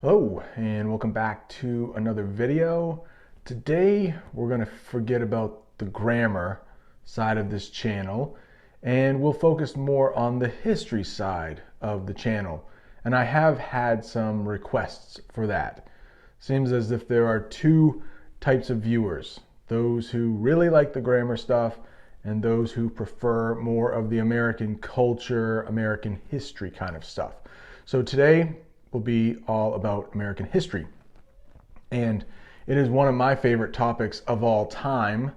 Hello and welcome back to another video. Today we're going to forget about the grammar side of this channel and we'll focus more on the history side of the channel. And I have had some requests for that. Seems as if there are two types of viewers, those who really like the grammar stuff and those who prefer more of the American culture, American history kind of stuff. So today will be all about American history. And it is one of my favorite topics of all time.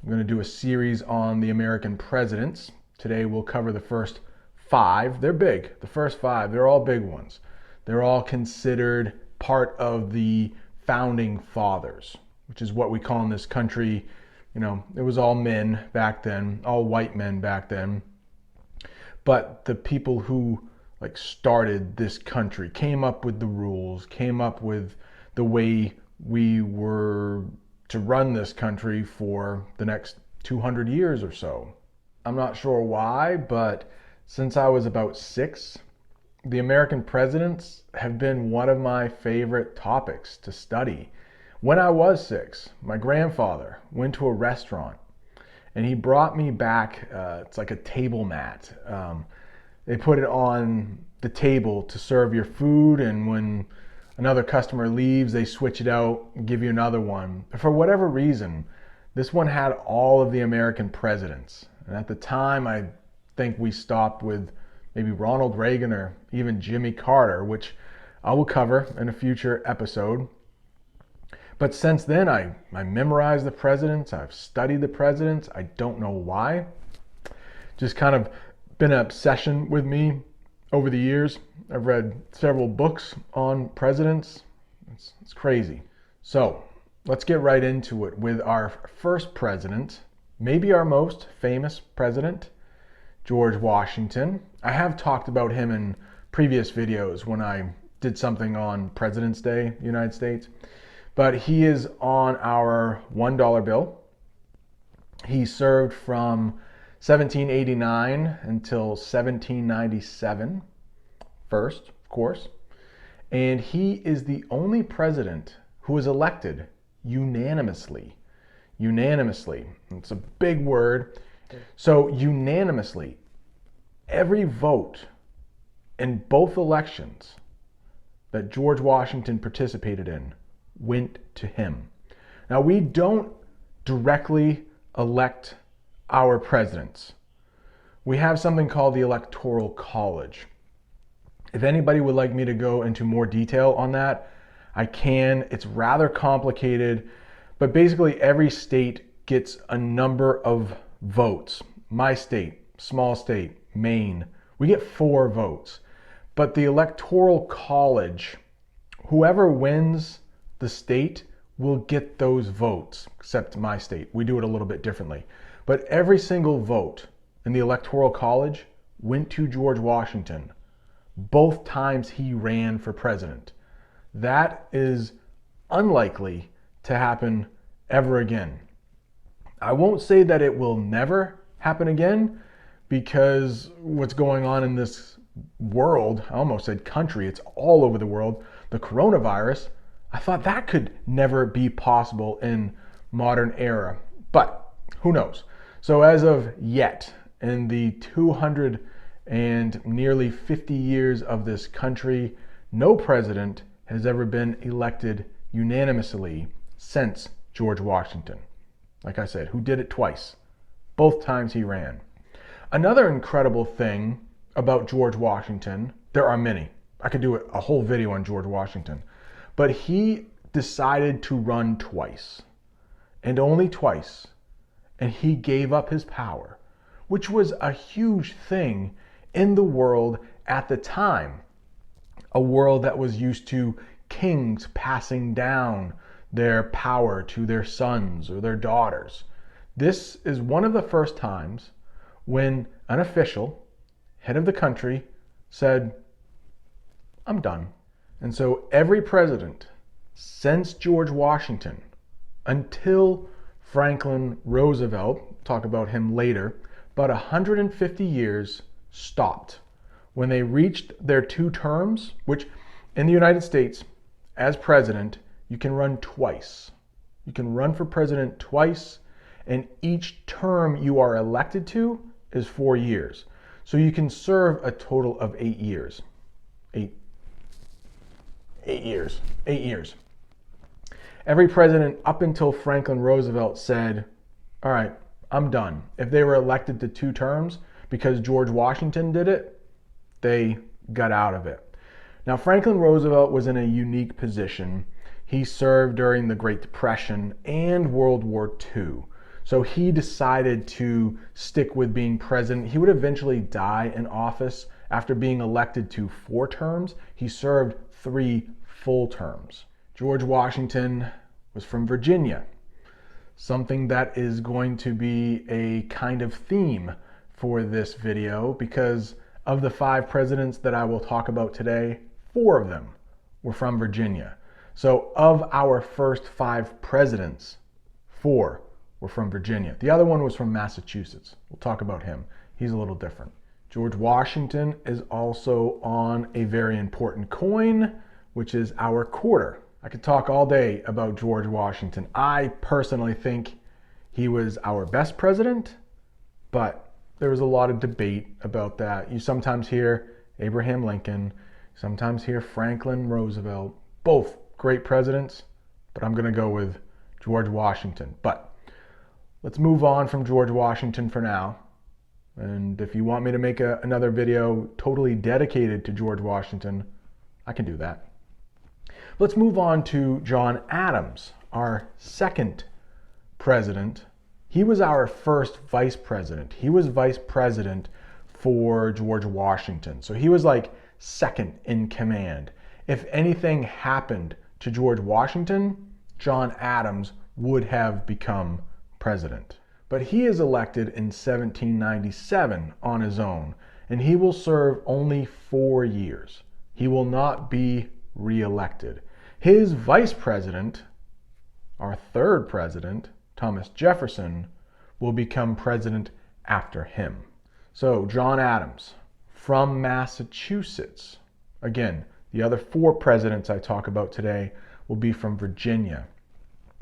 I'm going to do a series on the American presidents. Today we'll cover the first five. They're big. The first five, they're all big ones. They're all considered part of the founding fathers, which is what we call in this country. You know, it was all men back then, all white men back then. But the people who started this country, came up with the rules, came up with the way we were to run this country for the next 200 years or so. I'm not sure why, but since I was about 6, the American presidents have been one of my favorite topics to study. When I was 6, my grandfather went to a restaurant and he brought me back, it's like a table mat. They put it on the table to serve your food, and when another customer leaves, they switch it out and give you another one. For whatever reason, this one had all of the American presidents. And at the time, I think we stopped with maybe Ronald Reagan or even Jimmy Carter, which I will cover in a future episode. But since then, I memorized the presidents. I've studied the presidents. I don't know why. Just kind of been an obsession with me over the years. I've read several books on presidents. It's crazy. So let's get right into it with our first president, maybe our most famous president, George Washington. I have talked about him in previous videos when I did something on President's Day, United States. But he is on our $1 bill. He served from 1789 until 1797, first, of course. And he is the only president who was elected unanimously. Unanimously. It's a big word. So unanimously, every vote in both elections that George Washington participated in went to him. Now, we don't directly elect our presidents. We have something called the Electoral College. If anybody would like me to go into more detail on that, I can. It's rather complicated, but basically every state gets a number of votes. My state, small state, Maine, we get 4 votes. But the Electoral College, whoever wins the state will get those votes, except my state. We do it a little bit differently. But every single vote in the Electoral College went to George Washington, both times he ran for president. That is unlikely to happen ever again. I won't say that it will never happen again, because what's going on in this world, I almost said country, it's all over the world, the coronavirus, I thought that could never be possible in modern era. But who knows? So as of yet, in the 200 and nearly 50 years of this country, no president has ever been elected unanimously since George Washington. Like I said, who did it twice, both times he ran. Another incredible thing about George Washington, there are many. I could do a whole video on George Washington, but he decided to run twice, and only twice. And he gave up his power, which was a huge thing in the world at the time. A world that was used to kings passing down their power to their sons or their daughters. This is one of the first times when an official, head of the country, said, I'm done. And so every president since George Washington until Franklin Roosevelt, talk about him later, about 150 years stopped. When they reached their 2 terms, which in the United States, as president, you can run twice. You can run for president twice, and each term you are elected to is 4 years. So you can serve a total of 8 years. 8 years. 8 years. Every president up until Franklin Roosevelt said, all right, I'm done. If they were elected to 2 terms because George Washington did it, they got out of it. Now, Franklin Roosevelt was in a unique position. He served during the Great Depression and World War II. So he decided to stick with being president. He would eventually die in office after being elected to 4 terms. He served 3 full terms. George Washington was from Virginia, something that is going to be a kind of theme for this video, because of the 5 presidents that I will talk about today, 4 of them were from Virginia. So of our first 5 presidents, 4 were from Virginia. The other one was from Massachusetts. We'll talk about him. He's a little different. George Washington is also on a very important coin, which is our quarter. I could talk all day about George Washington. I personally think he was our best president, but there was a lot of debate about that. You sometimes hear Abraham Lincoln, sometimes hear Franklin Roosevelt, both great presidents, but I'm going to go with George Washington. But let's move on from George Washington for now. And if you want me to make another video totally dedicated to George Washington, I can do that. Let's move on to John Adams, our second president. He was our first vice president. He was vice president for George Washington. So he was like second in command. If anything happened to George Washington, John Adams would have become president. But he is elected in 1797 on his own, and he will serve only 4 years. He will not be re-elected. His vice president, our third president, Thomas Jefferson, will become president after him. So John Adams from Massachusetts. Again, the other 4 presidents I talk about today will be from Virginia.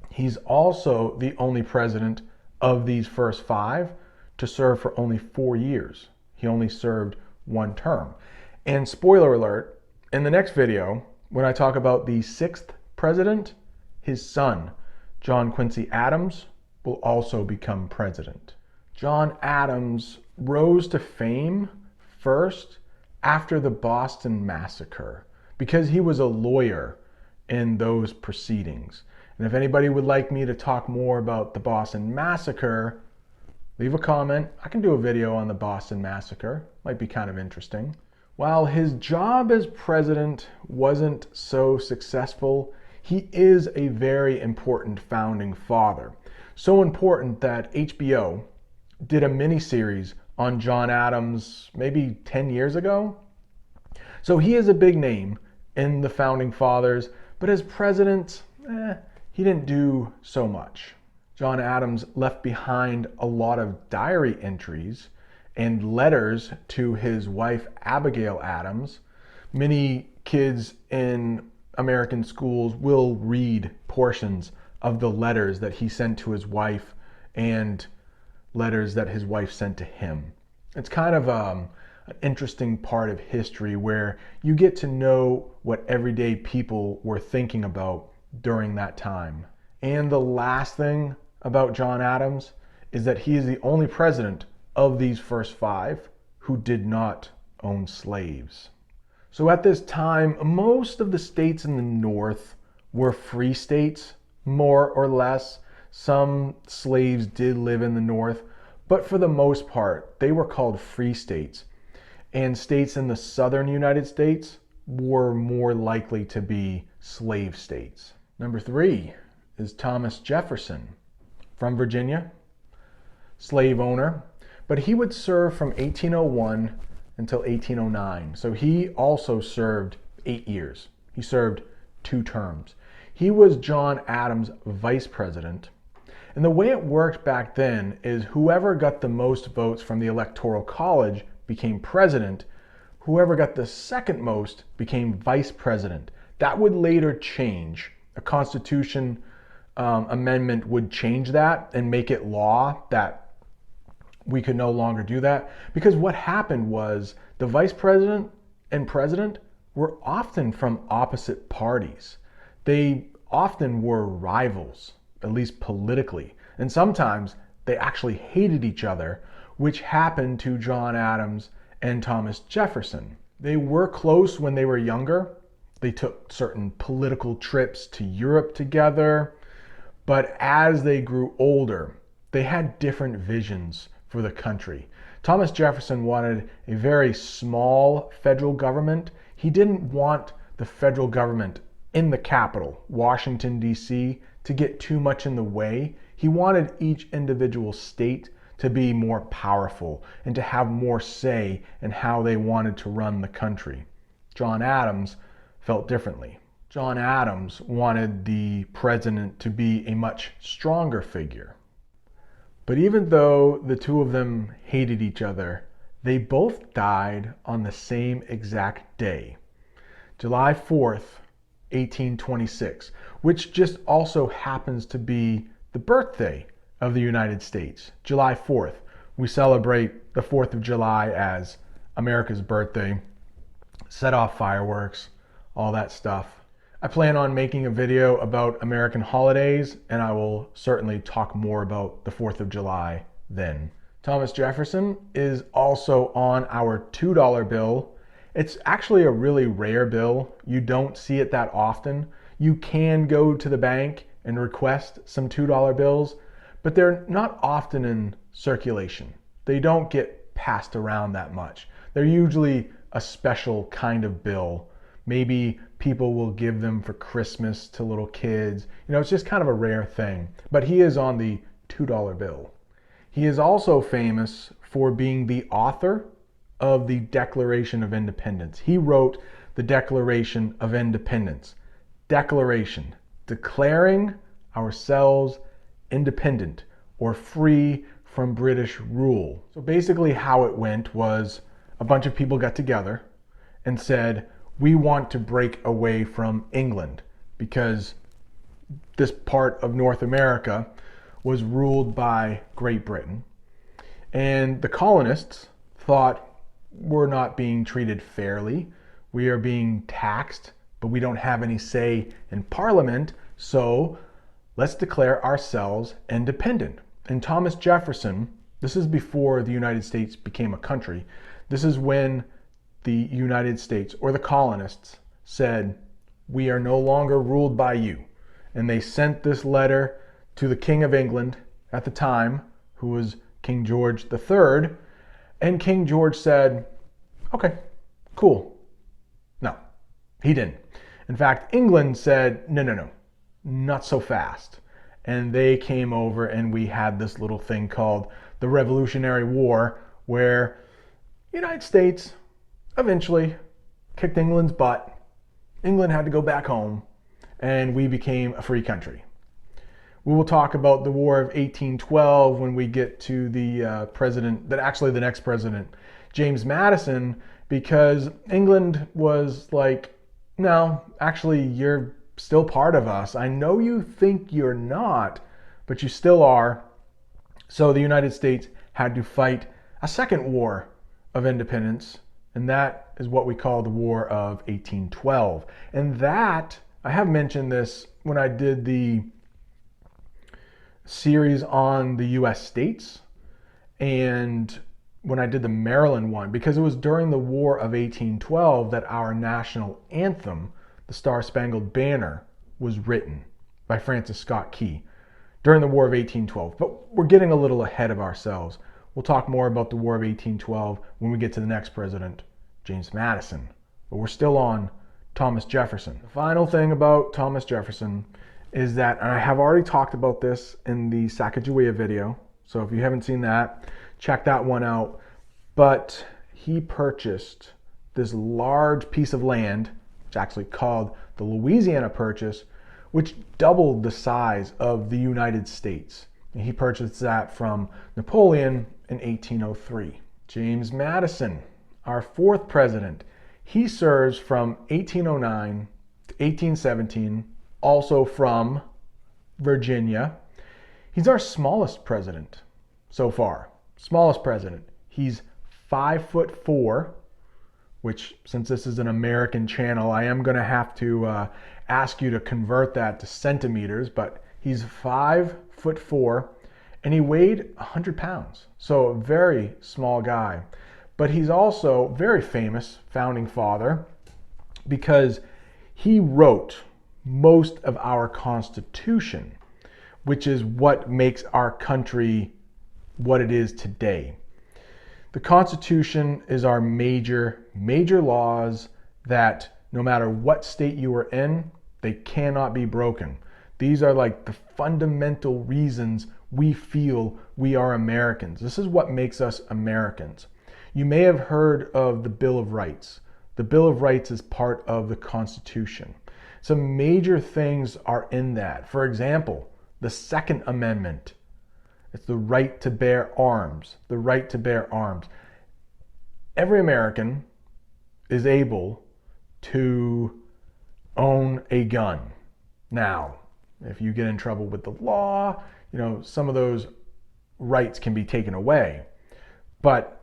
He's also the only president of these first 5 to serve for only 4 years. He only served 1 term. And spoiler alert, in the next video, when I talk about the 6th president, his son, John Quincy Adams, will also become president. John Adams rose to fame first after the Boston Massacre because he was a lawyer in those proceedings. And if anybody would like me to talk more about the Boston Massacre, leave a comment. I can do a video on the Boston Massacre. Might be kind of interesting. While his job as president wasn't so successful, he is a very important founding father. So important that HBO did a mini-series on John Adams maybe 10 years ago. So he is a big name in the founding fathers, but as president, he didn't do so much. John Adams left behind a lot of diary entries and letters to his wife, Abigail Adams. Many kids in American schools will read portions of the letters that he sent to his wife and letters that his wife sent to him. It's kind of an interesting part of history where you get to know what everyday people were thinking about during that time. And the last thing about John Adams is that he is the only president of these first 5 who did not own slaves. So at this time, most of the states in the North were free states, more or less. Some slaves did live in the North, but for the most part, they were called free states. And states in the southern United States were more likely to be slave states. Number 3 is Thomas Jefferson from Virginia, slave owner, but he would serve from 1801 until 1809. So he also served 8 years. He served 2 terms. He was John Adams' vice president. And the way it worked back then is whoever got the most votes from the Electoral College became president. Whoever got the second most became vice president. That would later change. A Constitution amendment would change that and make it law that we could no longer do that. Because what happened was the vice president and president were often from opposite parties. They often were rivals, at least politically. And sometimes they actually hated each other, which happened to John Adams and Thomas Jefferson. They were close when they were younger. They took certain political trips to Europe together. But as they grew older, they had different visions for the country. Thomas Jefferson wanted a very small federal government. He didn't want the federal government in the capital, Washington, D.C., to get too much in the way. He wanted each individual state to be more powerful and to have more say in how they wanted to run the country. John Adams felt differently. John Adams wanted the president to be a much stronger figure. But even though the two of them hated each other, they both died on the same exact day, July 4th, 1826, which just also happens to be the birthday of the United States. July 4th. We celebrate the 4th of July as America's birthday, set off fireworks, all that stuff. I plan on making a video about American holidays, and I will certainly talk more about the 4th of July then. Thomas Jefferson is also on our $2 bill. It's actually a really rare bill. You don't see it that often. You can go to the bank and request some $2 bills, but they're not often in circulation. They don't get passed around that much. They're usually a special kind of bill. Maybe people will give them for Christmas to little kids. You know, it's just kind of a rare thing. But he is on the $2 bill. He is also famous for being the author of the Declaration of Independence. He wrote the Declaration of Independence. Declaration, declaring ourselves independent or free from British rule. So basically how it went was a bunch of people got together and said, we want to break away from England because this part of North America was ruled by Great Britain. And the colonists thought, we're not being treated fairly. We are being taxed, but we don't have any say in Parliament, so let's declare ourselves independent. And Thomas Jefferson, this is before the United States became a country, this is when the United States, or the colonists, said, we are no longer ruled by you. And they sent this letter to the King of England at the time, who was King George III, and King George said, okay, cool. No, he didn't. In fact, England said, no, not so fast. And they came over and we had this little thing called the Revolutionary War, where the United States eventually kicked England's butt. England had to go back home and we became a free country. We will talk about the War of 1812 when we get to the president, the next president, James Madison, because England was like, no, actually you're still part of us. I know you think you're not, but you still are. So the United States had to fight a second war of independence, and that is what we call the War of 1812. And that, I have mentioned this when I did the series on the US states and when I did the Maryland one, because it was during the War of 1812 that our national anthem, the Star-Spangled Banner, was written by Francis Scott Key during the War of 1812. But we're getting a little ahead of ourselves. We'll talk more about the War of 1812 when we get to the next president, James Madison. But we're still on Thomas Jefferson. The final thing about Thomas Jefferson is that, and I have already talked about this in the Sacagawea video, so if you haven't seen that, check that one out. But he purchased this large piece of land, which is actually called the Louisiana Purchase, which doubled the size of the United States. And he purchased that from Napoleon in 1803. James Madison, our fourth president, he serves from 1809 1817, also from Virginia. He's our smallest president so far. Smallest president. He's 5'4", which, since this is an American channel, I am going to have to ask you to convert that to centimeters, but he's 5'4", and he weighed 100 pounds. So a very small guy. But he's also very famous founding father because he wrote most of our Constitution, which is what makes our country what it is today. The Constitution is our major laws that no matter what state you are in, they cannot be broken. These are like the fundamental reasons we feel we are Americans. This is what makes us Americans. You may have heard of the Bill of Rights. The Bill of Rights is part of the Constitution. Some major things are in that. For example, the Second Amendment. It's the right to bear arms. The right to bear arms. Every American is able to own a gun. Now, if you get in trouble with the law, some of those rights can be taken away. But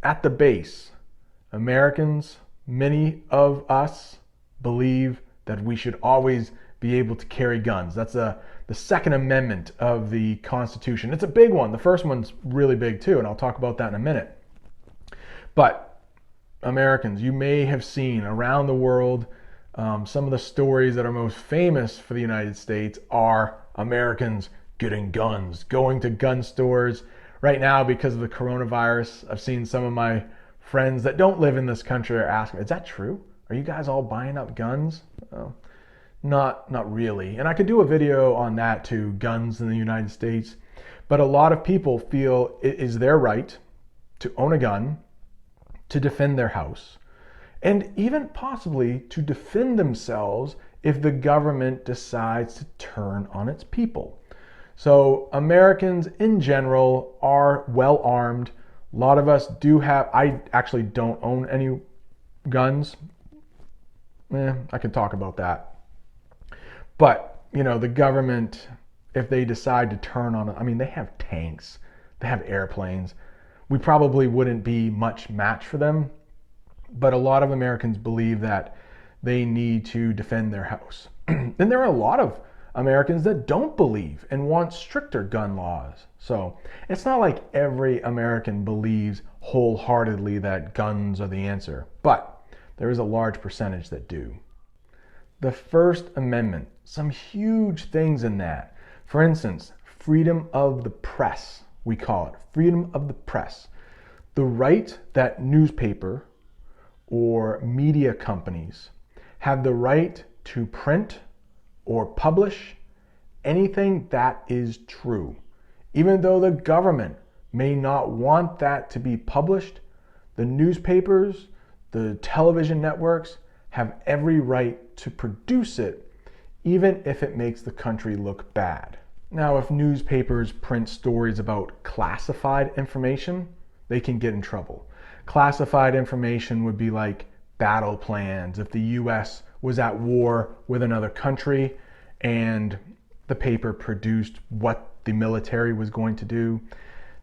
at the base, Americans, many of us, believe that we should always be able to carry guns. That's the Second Amendment of the Constitution. It's a big one. The first one's really big too, and I'll talk about that in a minute. But Americans, you may have seen around the world, some of the stories that are most famous for the United States are Americans getting guns, going to gun stores. Right now, because of the coronavirus, I've seen some of my friends that don't live in this country are asking, is that true? Are you guys all buying up guns? Oh, not really. And I could do a video on that too, guns in the United States. But a lot of people feel it is their right to own a gun, to defend their house, and even possibly to defend themselves if the government decides to turn on its people. So Americans in general are well armed. A lot of us do have, I actually don't own any guns. I can talk about that. But, the government, if they decide to turn on it, they have tanks, they have airplanes. We probably wouldn't be much match for them. But a lot of Americans believe that they need to defend their house. And there are a lot of Americans that don't believe and want stricter gun laws. So it's not like every American believes wholeheartedly that guns are the answer, but there is a large percentage that do. The First Amendment, some huge things in that. For instance, freedom of the press, we call it, freedom of the press. The right that newspaper or media companies have the right to print or publish anything that is true. Even though the government may not want that to be published, the newspapers, the television networks have every right to produce it, even if it makes the country look bad. Now, if newspapers print stories about classified information, they can get in trouble. Classified information would be like battle plans. If the US was at war with another country and the paper produced what the military was going to do,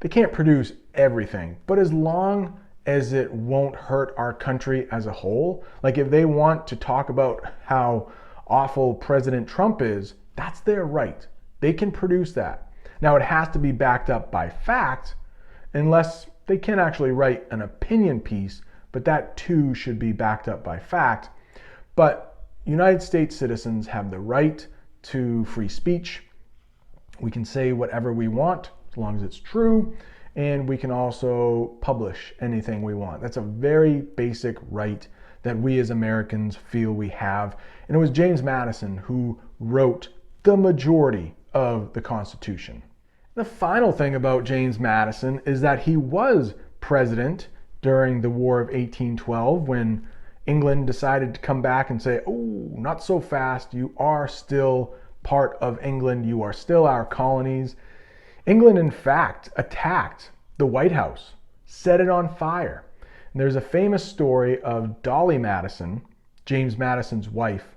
they can't produce everything. But as long as it won't hurt our country as a whole, like if they want to talk about how awful President Trump is, that's their right. They can produce that. Now, it has to be backed up by fact, unless they can actually write an opinion piece, but that too should be backed up by fact. But United States citizens have the right to free speech. We can say whatever we want as long as it's true, and we can also publish anything we want. That's a very basic right that we as Americans feel we have. And it was James Madison who wrote the majority of the Constitution. The final thing about James Madison is that he was president during the War of 1812 when England decided to come back and say, oh, not so fast, you are still part of England, you are still our colonies. England, in fact, attacked the White House, set it on fire. And there's a famous story of Dolly Madison, James Madison's wife,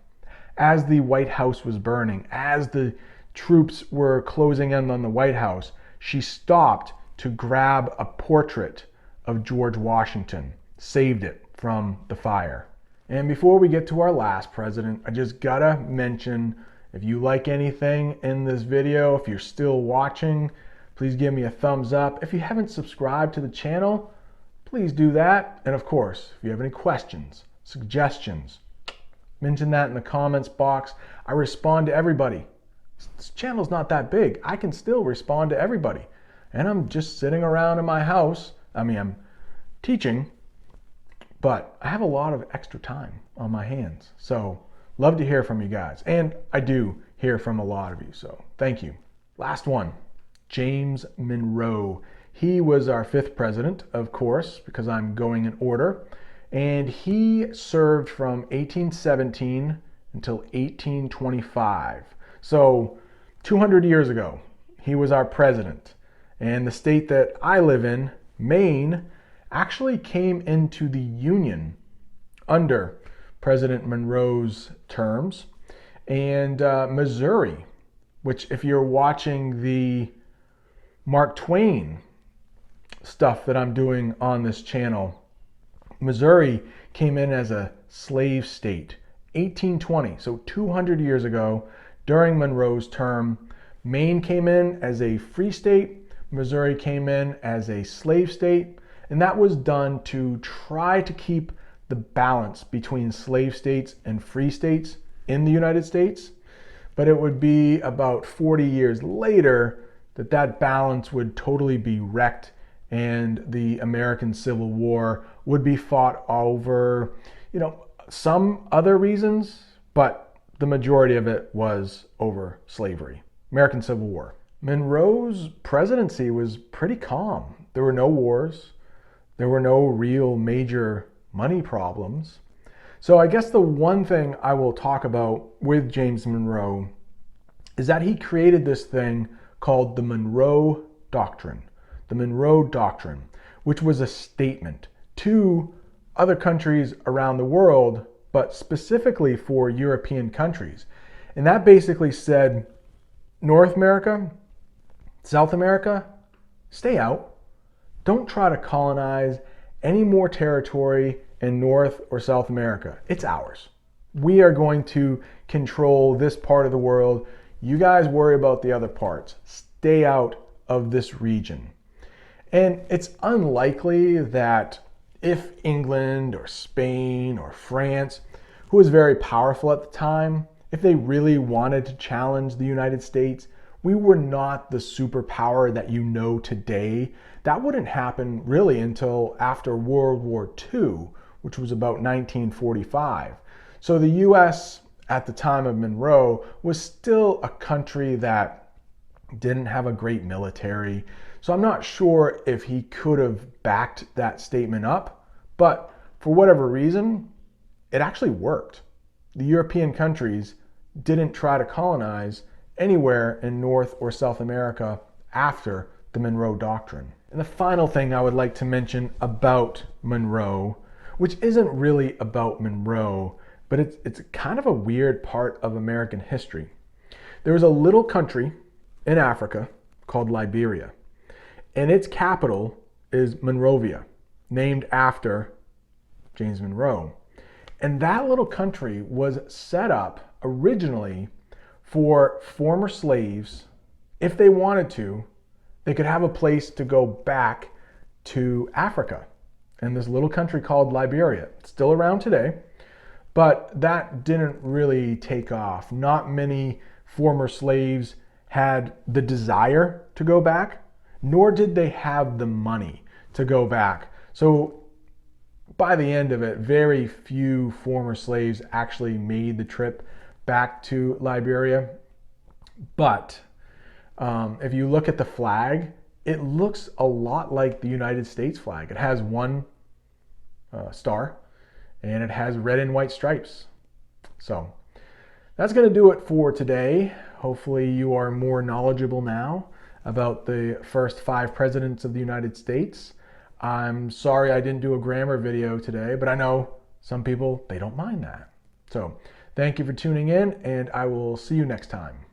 as the White House was burning, as the troops were closing in on the White House, she stopped to grab a portrait of George Washington, saved it from the fire. And before we get to our last president, I just gotta mention, if you like anything in this video, if you're still watching, please give me a thumbs up. If you haven't subscribed to the channel, please do that. And of course, if you have any questions, suggestions, mention that in the comments box. I respond to everybody. This channel's not that big. I can still respond to everybody. And I'm just sitting around in my house. I'm teaching, but I have a lot of extra time on my hands. So love to hear from you guys. And I do hear from a lot of you. So thank you. Last one, James Monroe. He was our 5th president, of course, because I'm going in order. And he served from 1817 until 1825. So 200 years ago, he was our president. And the state that I live in, Maine, actually came into the Union under President Monroe's terms. And Missouri, which if you're watching the Mark Twain stuff that I'm doing on this channel, Missouri came in as a slave state, 1820, so 200 years ago during Monroe's term. Maine came in as a free state, Missouri came in as a slave state, and that was done to try to keep the balance between slave states and free states in the United States. But it would be about 40 years later that that balance would totally be wrecked, and the American Civil War would be fought over, some other reasons, but the majority of it was over slavery. American Civil War. Monroe's presidency was pretty calm. There were no wars. There were no real major money problems. So I guess the one thing I will talk about with James Monroe is that he created this thing called the Monroe Doctrine. The Monroe Doctrine, which was a statement to other countries around the world, but specifically for European countries. And that basically said, North America, South America, stay out. Don't try to colonize any more territory in North or South America. It's ours. We are going to control this part of the world. You guys worry about the other parts. Stay out of this region. And it's unlikely that if England or Spain or France, who was very powerful at the time, if they really wanted to challenge the United States, we were not the superpower that you know today. That wouldn't happen really until after World War II, which was about 1945. So the US at the time of Monroe was still a country that didn't have a great military. So I'm not sure if he could have backed that statement up, but for whatever reason, it actually worked. The European countries didn't try to colonize anywhere in North or South America after the Monroe Doctrine. And the final thing I would like to mention about Monroe, which isn't really about Monroe, but it's kind of a weird part of American history. There was a little country in Africa called Liberia, and its capital is Monrovia, named after James Monroe. And that little country was set up originally for former slaves. If they wanted to, they could have a place to go back to Africa. And this little country called Liberia, it's still around today, but that didn't really take off. Not many former slaves had the desire to go back, nor did they have the money to go back. So by the end of it, very few former slaves actually made the trip back to Liberia. But if you look at the flag, it looks a lot like the United States flag. It has one star and it has red and white stripes. So that's going to do it for today. Hopefully you are more knowledgeable now about the first 5 presidents of the United States. I'm sorry I didn't do a grammar video today, but I know some people, they don't mind that. So Thank you for tuning in, and I will see you next time.